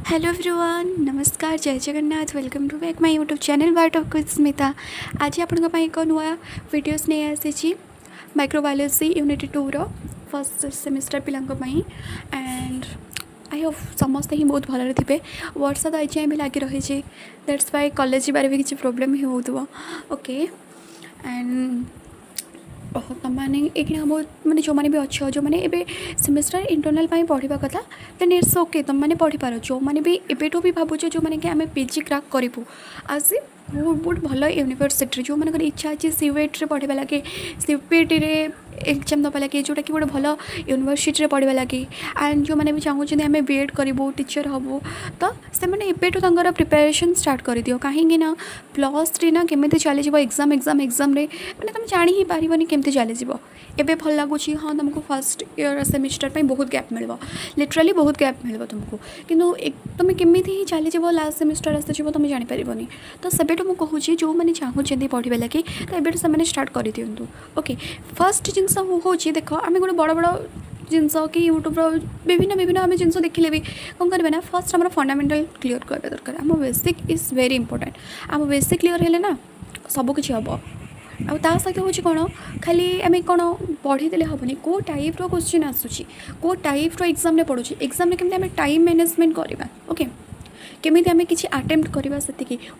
Hello everyone नमस्कार जय Jagannath welcome to back my YouTube channel वार्ट ऑफ कुछ स्मिता। आज आपण एक नुआ वीडियोस नहीं आसी माइक्रोबायोलॉजी यूनिट 2 रो फर्स्ट सेमिस्टर पिलांई एंड आई होप समस्ते ही बहुत भल थे। वर्षा तो आज भी लगी रही दैट्स वाई कॉलेज बारे भी किसी प्रोब्लेम ही हो ओके एंड तमाने एक बहुत माने जो मैंने भी अच्छे जो मैंने एबे सेमेस्टर इंटरनल पढ़ा कथा देन इट्स ओके तुम मैंने पढ़ी पार जो मैंने भी एबेटू भी भावुँ जो मैंने कि आम पीजी क्राक करूँ आज बहुत बहुत भल यूनिवर्सिटी जो मैंने इच्छा अच्छी CUET रे पढ़ा लगे CPT एग्जाम दबा लगे जोटा कि गोटे भल यूनिवर्सिटी पढ़ा लगे एंड जो मैंने भी चाहूँ आम बीएड करूँ टीचर हबू तो से मैंने एबेटू तंकर प्रिपरेशन स्टार्ट कर दियो कहीं ना +3 ना केमी चली एग्जाम एग्जाम एग्जाम रे मैंने तुम जानी ही पारबनी केमती चली एबे भल लगुच हाँ तुमको फर्स्ट ईयर सेमिस्टर पे बहुत गैप मिल लिटराली बहुत गैप मिल तुमको किंतु तुम केमी ही चली लास्ट सेमिस्टर आसो तुम जानीपारबनी तो सेबेटू मुझे कहूँ जो मैंने चाहूँ पढ़ा लगे तो एबेटू से स्टार्ट कर दिंतु ओके फर्स्ट जिनस हूँ देख आम गोटे बड़ बड़ जिनस कि यूट्यूब विभिन्न विभिन्न आम जिन देखिले भी कौन करें ना फर्स्ट आम फंडामेंटल क्लीयर करवा दरकार आम बेसिक इज वेरी इंपोर्टेंट आम बेसिक क्लीयर है ना सबकि हम आ सहित हूँ कौन खाली आम कौन पढ़ी देले हेनी कौ टाइप क्वेश्चन आसूँ कौ टाइप एग्जाम पढ़ू एग्जाम केमी टाइम मैनेजमेंट करवा ओके केमी आम किसी आटेम्प्ट करवा से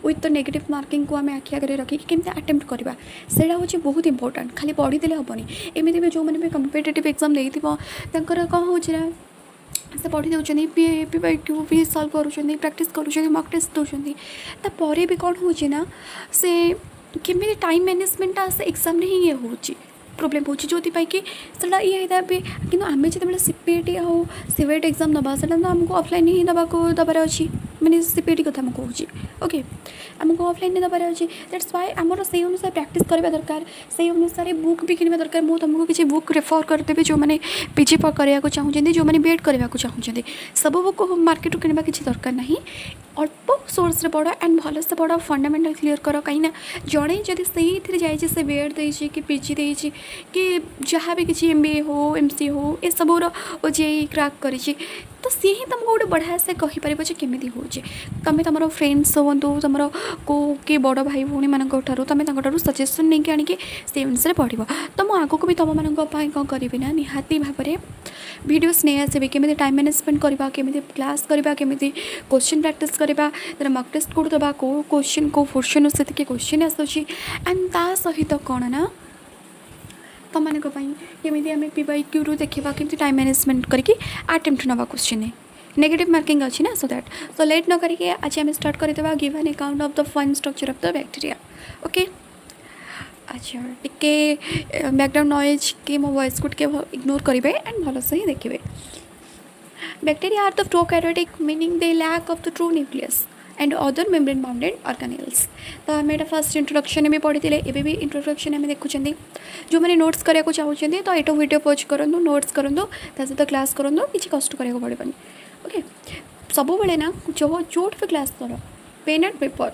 विथ द नेगेटिव मार्किंग को आम आखि आगे रखिक केमी आटेम्प्ट करवा से हूँ बहुत इंपोर्टेंट खाली पढ़ी देले हेनी एमती भी जो मैंने भी कम्पिटेटिव एग्जाम नहीं कौन हो से पढ़ी दूसरी PYQ भी सल्व करूँ प्राक्ट करूँ मक टेस्ट दूसरी तापर भी कौन हो से केमी टाइम मैनेजमेंट से एग्जाम ही ये हो प्रोब्लेम हो जो कि ये कि आम जो CPT आउ CUET एग्जाम दबा से आमको ऑफलाइन ही दबार अच्छी मैंने CPT कथा मुझे कहूँ ओके आमको ऑफलाइन दबार अच्छी दैट्स वाई आमर से अनुसार प्रैक्टिस करवा दरकार से अनुसार बुक भी किणवा दरकार मुझे तुमको किसी बुक रेफर करदेवी जो मैंने PG करने चाहूँगी जो मैंने BEd करने चाहूँगी सब बुक मार्केट किणवा किसी दरकार ना अल्प सोर्स रे पढ़ एंड भल से पढ़ फंडामेंटल क्लीयर कर कहीं जड़े जदि से जाइए से BEd देइछि कि PG देइछि कि जहाँ भी किसी MBA हो MC हो ये सब OJEE क्रैक करी तो सी ही तुमको गोटे बढ़िया से कहीपर केमी हो तुम तुम फ्रेंड्स हूँ तुम को किए बड़ भाई भौणी मान तुम सजेसन नहीं आणिक से अनुसार पढ़ तो मुझे आगक भी तुम मान कौन करी ना निहाती भाव में वीडियोस नहीं आसबि केमी टाइम मैनेजमेंट करवा केमी क्लास करवा केमी क्वेश्चन प्रैक्टिस करवा तर मक टेस्ट कौट दबा कौ क्वेश्चन कौ पोर्शन से क्वेश्चन आसूँ एंड ता सहित कौन ना तुम केमी आम PYQ रू देखा कि टाइम मैनेजमेंट करके आटेम्प्ट नवा क्वेश्चन नेगेटिव मार्किंग अच्छी ना सो दैट सो लेट न करके आज आम स्टार्ट करदे give an account of the fine structure of the bacteria okay अच्छा टिके बैकग्राउंड नॉइज के मो वॉइस को इग्नोर करेंगे एंड भल से ही देखिए bacteria are the prokaryotic meaning they lack of the true nucleus and other membrane bounded organelles तो आम यहाँ फर्स्ट इंट्रोडक्शन में पढ़ी एबे भी इंट्रोडक्शन आम देखुं जो मैंने नोट्स करने चाहते तो ये वीडियो पॉज करूँ नोट्स करूँ ता सहित क्लास करूँ किसी कष्ट कराया पड़ेनि ओके सब बेले ना जो भी क्लास कर पेन एंड पेपर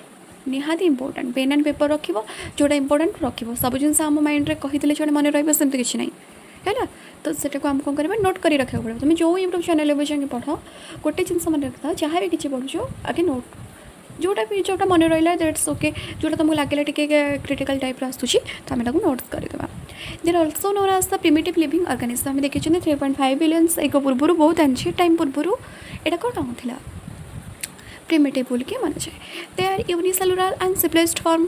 निहाती इंपोर्टेंट पेन एंड पेपर रख जोटा इंपोर्टेंट रख सब जिन आम माइंड में कही जो मन रही किसी ना है तो सेटा को आम कौन करें नोट कर रखा पड़े तुम जो यूट्यूब चैनल भी जाए पढ़ गोटे जिन मन रखा जहाँ भी किसी पढ़ुच आगे नोट जोटा भी जोटा मन रहा दैट्स ओके जोटा तुमको लगे टे क्रिटिकल टाइप आसूँ तो आम नोट्स करदे there also known as the primitive living organism आम देखी 3.5 बिलियन एक पूर्व बहुत एंशिएंट टाइम पूर्व यहाँ कौन होता प्रिमिटिव बोल के मन जाए they are unicellular and simplest form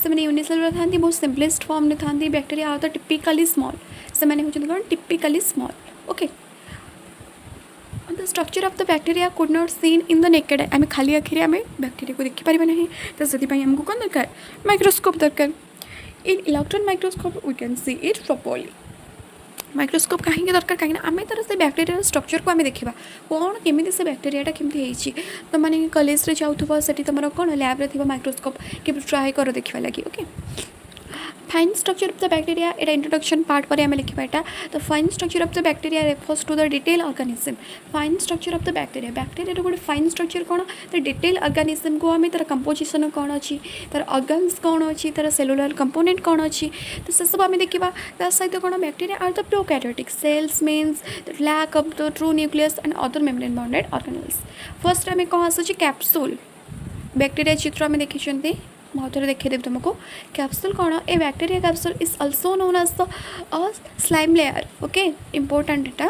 से मैंने यूनिसेलुलर था बहुत सिम्पलेस्ट फॉर्म में था bacteria are the typically small से मैंने होती कौन typically small okay the structure of the bacteria could not seen in the naked आम खाली आखिरी आम बैक्टीरिया को देखिपार ना तो से आमको कौन दरकार माइक्रोस्कोप दरकार in electron microscope we can see it properly microscope कहीं दरकार कहीं आम तर से बैक्टीरिया स्ट्रक्चर को आम देखा कौन केमी से बैक्टीरियाटा केमती तो मैंने कॉलेज रे जाऊँ से तुम कौन लैब रे थी माइक्रोस्कोप कि ट्राए कर देखा लगे okay fine structure of the bacteria एटा इंट्रोडक्शन पार्ट पर आम लिखा एटा तो fine structure of the bacteria refers to the detail organism fine structure of the bacteria bacteria गोटे फाइन स्ट्रक्चर कौन तो डिटेल ऑर्गेनिज्म को आम तार कंपोजिशन कौन अच्छी तार ऑर्गन्स कौन अच्छी तार सेलुलर कंपोनेंट कौन अच्छी तो से सब आम देखा ता सहित कौन bacteria are the prokaryotic cells means the lack of the true nucleus and other membrane bounded organelles first आम कौन आसूँ कैप्सूल बैक्टीरिया चित्र आम देखी बहुत देखिए तुमको कैप्सूल कौन a bacteria capsule is also known as the slime layer okay important एटा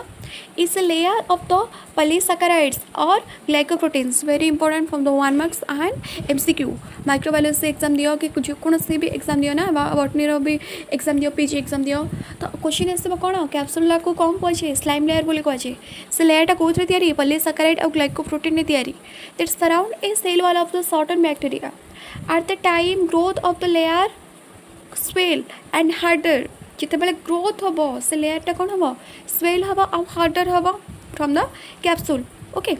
is a layer of the polysaccharides और glycoproteins very important from the 1 marks and MCQ microbiology exam दियो कि कौन भी एग्जाम दियो ना बॉटनी भी एग्जाम दियो पीजी एग्जाम दियो तो क्वेश्चन आसो कौन कैप्सूल को कौन कहुए स्लाइम लेयर बोली कहुए से लेयरटा कौन या पॉलीसैकेराइड और ग्लाइकोप्रोटीन तैयारी that surround a cell wall of the certain bacteria at the time growth of the layer swell and harder जिते बेले ग्रोथ हम से लेयरटा कौन हम स्वेल हम और हार्डर हम from the capsule okay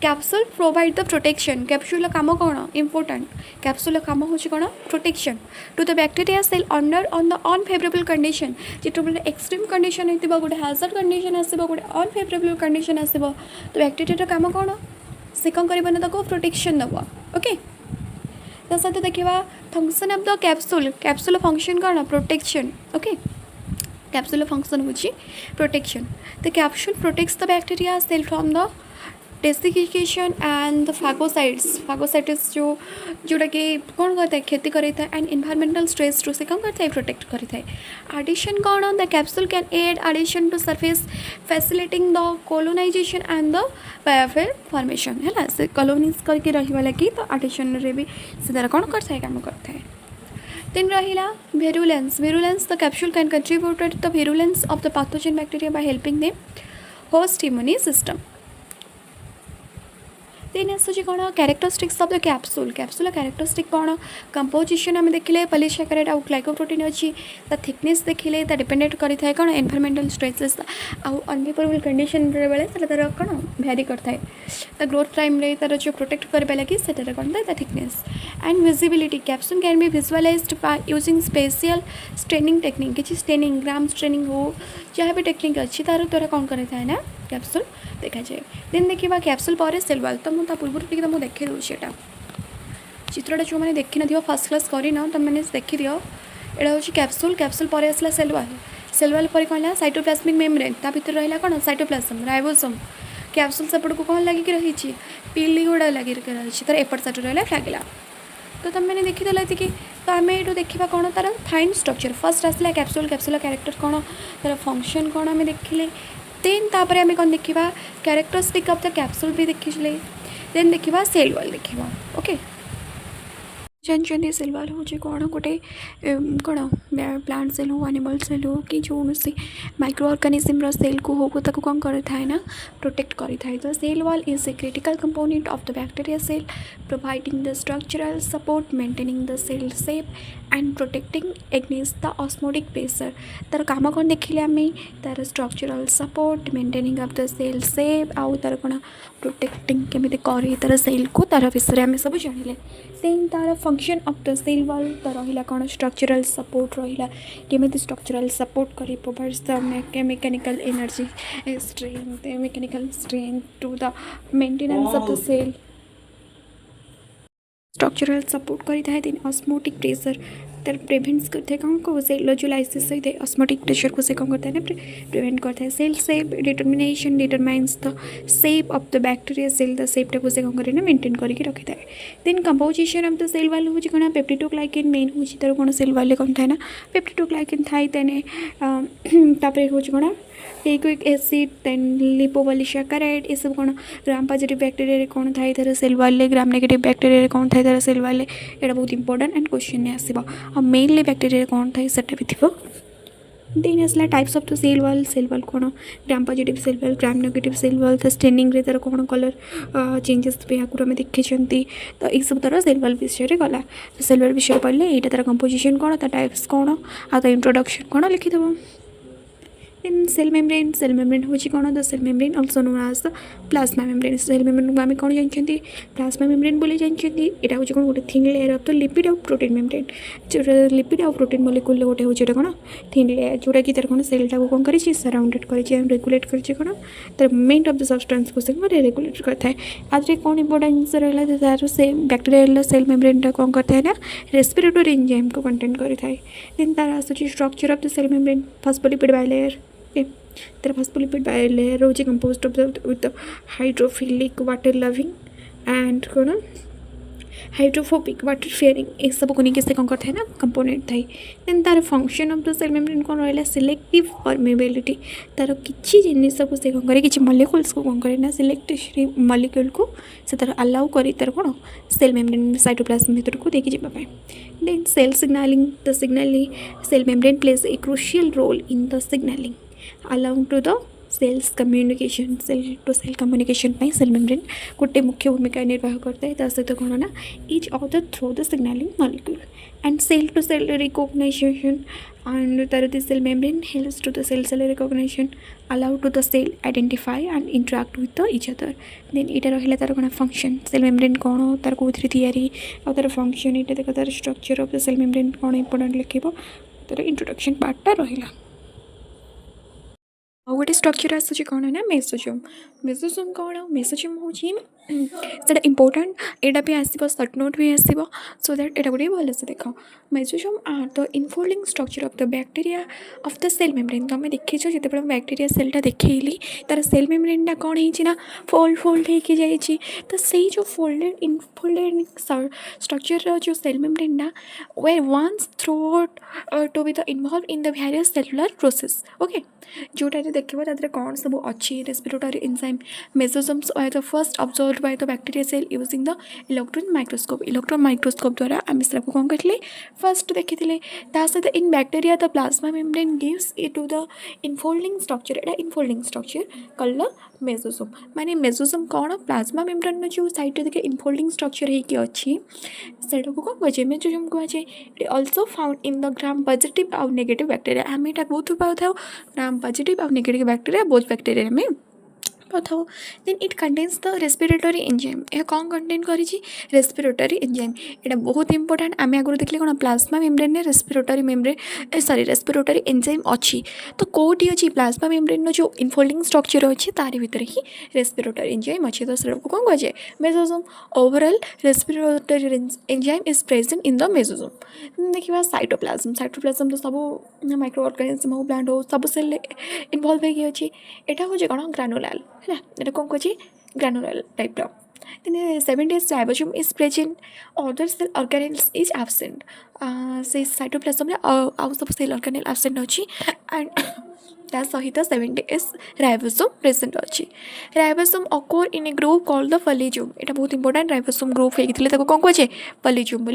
capsule provide the protection capsule काम कौन इंपोर्टेंट कैप्सूल काम हो कौन protection to the bacteria cell under on the unfavourable condition जिते एक्सट्रीम कंडीशन होती गोटे हैजर्ड कंडीशन आसो गोटे अनफेवरेबल कंडीशन आसो तो बैक्टीरिया काम कौन से कौन कर प्रोटेक्शन दब ओके तो सहित देखा function of the capsule capsule function कौन प्रोटेक्शन ओके कैप्सूल फंक्शन हूँ protection the capsule protects the bacteria cell from the desiccation and the phagocytes जोटा कि कौन करता है क्षति करता है एंड इन्वायरमेंटल स्ट्रेस टू से कौन करता है प्रोटेक्ट करता है एडिशन कौन the capsule can aid adhesion to surface facilitating the colonisation and the biofilm formation है से कॉलोनीज करके रहा लगी तो एडिशन रे भी से द्वारा कौन करता है काम करता है देन रहा virulence the capsule can contributed the virulence of the pathogen bacteria by helping them host immune system then आसूँ कौन characteristics of the capsule characteristic कौन कंपोजिशन आम देखिले पॉलीसैकेराइड और ग्लाइकोप्रोटीन अच्छी ता थिकनेस देखिले ता डिपेंडेंट करता है कौन एनवायरमेंटल स्ट्रेसेस आउ अनफेवरेबल कंडीशन बेले तार कौन भैरी करता है ता ग्रोथ टाइम रे तार जो प्रोटेक्ट करने लगे से कौन था thickness and visibility capsule can be visualised by using special staining technique किसी स्ट्रेनिंग ग्राम स्ट्रेनिंग हो जहाँ भी टेक्निक अच्छी तार द्वारा कौन करता है ना कैप्सूल देखा जाए देन देखा कैप्सूल पर सेल वॉल तो मुझे पूर्व टी तुमको देखे दूसरी चित्रटा जो मैंने देखी न फर्स्ट क्लास करना तुम मैंने देखी दियो यहाँ हूँ कैप्सूल पर आसला सेल वॉल पर कौन है साइटोप्लाज्मिक मेम्ब्रेन ता भीतर रहा कौन साइटोप्लाज्म राइबोसोम कैप्सूल सेपट को कौन लगिक रही पिली गुड़ा लगिक रही तार एपट साइड रहा फ्लागिला तो तुम मैंने देखीदेल कि तो आम ये देखा कौन तार फाइन स्ट्रक्चर फर्स्ट आसला कैप्सूल कैरेक्टर कौन तार फंक्शन कौन आम देखिले देन तापर आम कौन देखा कैरेक्टरिस्टिक ऑफ द कैप्सूल भी देखिले देन देखा सेल वॉल देखा ओके जानते सेल वॉल हूँ कौन गोटे कौन प्लांट सेल हो एनिमल सेल हो कि जो सी माइक्रो ऑर्गेनिज्म सेल को हो कौन करता है ना प्रोटेक्ट करता है तो cell wall is a critical component of the bacteria cell providing the structural support maintaining the cell shape and protecting against the osmotic pressure तार काम कौन देखिले आम तार structural support maintaining of the cell shape आउ तार कौन protecting केमी कर तार सेल को तार विषय आम सब जानिले देन तार function of the cell wall तो रहा कौन स्ट्रक्चरल सपोर्ट रहा केमी स्ट्रक्चरल सपोर्ट कर provides the mechanical energy strength mechanical strength to the maintenance of the cell structural support करता है देन ऑस्मोटिक प्रेशर तर प्रिवेंट्स करता है कौन को सेल जो लाइसिस होता है ऑस्मोटिक प्रेशर को से कौन करता है ना प्रिवेंट करता है cell shape determination determines the shape of the bacteria cell the शेपटा को से कौन करे ना मेंटेन करके रखी था then composition of the cell wall हूँ कौन पेप्टिडोग्लाइकेन मेन हूँ तार कौन सेल वॉल कौन था ना पेप्टिडोग्लाइकेन थाई देन तापर हूँ कौन एक्विक एसिड देन लिपोपॉलीसैकेराइड ये सब कौन ग्राम पॉजिटिव बैक्टीरिया कौन थाई तार सेल वॉल ग्राम नेगेटिव बैक्टीरिया कौन थाई तार सेल वॉल यहाँ बहुत इंपोर्टेंट एंड क्वेश्चन आसो और मेनली बैक्टीरिया कौन थाई सेटा भी थी देन आसला types of the cell wall कौन ग्राम पॉजिटिव सेल वॉल ग्राम नेगेटिव सेल वॉल तो स्टेनिंग रे तार कौन कलर चेंजेस भी आगुरी आम देखी तो ये सब तार सेल वॉल विषय गला तो सेल वॉल विषय पढ़ले यहाँ तार कंपोजिशन कौन तार टाइप्स कौन आ इंट्रोडक्शन कौन लिखिदेव देन सेल मेम्ब्रेन हूँ कौन the cell membrane also known as the plasma membrane cell membrane को आम कौन जानते प्लाज्मा मेम्ब्रेन बोली जानते यहाँ हूँ कौन गोटे thin layer of the lipid of protein membrane जो लिपिड ऑफ प्रोटीन मॉलिक्यूल गोटे हूँ कौन थिन लेयर जोटा कि तार कौन सेलटा को कौन कर सराउंडेड कर रेगुलेट कर कौन तार मूवमेंट ऑफ द सब्सटेंस को रेगुलेट करता है आज कौन इंपोर्टेंस रहा तार से बैक्टेरियल सेल मेम्ब्रेन कौन करता है ना रेस्पिरेटरी एंजाइम को कंटेन करता है देन तार आसूँ structure of the cell membrane phospholipid bilayer तर फॉस्फोलिपिड बाइलेयर रोज composed of the with the hydrophilic water loving and कौन हाइड्रोफोबिक वाटर फेयरिंग ये सब को लेकिन से कौन करता है ना कंपोनेंट थाई देन तार function of the cell membrane कौन रहा सिलेक्टिव परमेबिलिटी तार किसी जिनिस को से कौन करे किसी मॉलिक्यूल्स को कौन करे ना सिलेक्टिव मॉलिक्यूल को से तार अलाउ करी तार कौन सेल मेम्ब्रेन साइटोप्लाज्म भीतर को देखी जावाई then cell signalling the signalling cell membrane plays a crucial role in the signalling allowing to the cells communication cell to cell communication cell membrane गोटे मुख्य भूमिका निर्वाह करता है सहित कौन ना each other through the signalling molecule and cell to cell recognition and the cell membrane helps to the cell recognition allow to the cell identify and interact with the each other then ita rahila tar kona function cell membrane kono tar kothri thiyari au tar function ita dekha tar structure of the cell membrane kono important lekhibo tar introduction part ta rahila ଆଉ ଗୋଟେ structure ଆସୁଛି କ'ଣ ନା ମେସୋଜୋମ୍ କ'ଣ ମେସୋଜୋମ୍ ହେଉଛି ସେଇଟା important ଏଇଟା ବି ଆସିବ ସର୍ଟ ନୋଟ୍ ବି ଆସିବ ସୋ ଦ୍ୟାଟ୍ ଏଇଟା ଗୋଟେ ଭଲସେ ଦେଖ mesosome are the infolding structure of the bacteria of the cell membrane ତୁମେ ଦେଖିଛ ଯେତେବେଳେ ବ୍ୟାକ୍ଟେରିଆ ସେଲ୍ଟା ଦେଖେଇଲି ତାର ସେଲ୍ ମେମ୍ବ୍ରେନ୍ଟା କ'ଣ ହେଇଛି ନା ଫୋଲ୍ଡ ହେଇକି ଯାଇଛି ତ ସେଇ ଯେଉଁ ଇନଫୋଲ୍ଡେଡ୍ ଷ୍ଟ୍ରକ୍ଚର୍ର ଯେଉଁ ସେଲ୍ ମେମ୍ବ୍ରେନ୍ଟା were once thought to be the involve in the various cellular process okay जोटा देखिए तादरे कौन सब अच्छी respiratory enzyme mesosomes are the first observed by the bacteria cell using the electron microscope द्वारा आम से कौन कहते फर्स्ट देखी सहित in bacteria the plasma membrane gives it to the infolding structure एटा infolding structure called the mesosome माने mesosome कौन प्लाज्मा मेम्ब्रेन जो साइड देखिए इनफोल्डिंग स्ट्रक्चर होगी अच्छी से कौन कहे मेसोजोम कहुए it also found in the gram positive आउ नेगेटिव बैक्टीरिया आम यहाँ बहुत पाता ग्राम पॉजिटिव और नेगेटिव बैक्टीरिया बोथ बैक्टीरिया में पाता then it contains the respiratory enzyme यह कौन कंटेन करी रेस्पिरेटरी एंजाइम यहाँ बहुत इंपोर्टेंट आम आगुरी देखिए कौन plasma membrane respiratory membrane sorry respiratory enzyme अच्छी तो कौटी अच्छी प्लाज्मा मेम्ब्रेन जो इनफोल्डिंग स्ट्रक्चर अच्छी तारी भितर ही रेस्पिरेटरी एंजाइम अच्छी तो से कौन कहुए mesosome overall respiratory enzyme is present in the mesosome देखिए साइटोप्लाज्म तो सब माइक्रो ऑर्गेनिज्म हो प्लांट हो सब सेल इनवॉल्व होगी अच्छी यहाँ हूँ कौन ग्रानुलाल है ये कौन कहे ग्रानुलार type then 7 days ribosome is present other cell organelles is absent से साइटोप्लाज्म आउ सब सेल ऑर्गेनेल absent अच्छी एंड ता सहित 7 days राइबोसोम प्रेजेंट अच्छी ribosome occur in a group called the polysome यहाँ बहुत इंपोर्टेंट राइबोसोम ग्रुप होती कौन कहे फॉलिज्यूम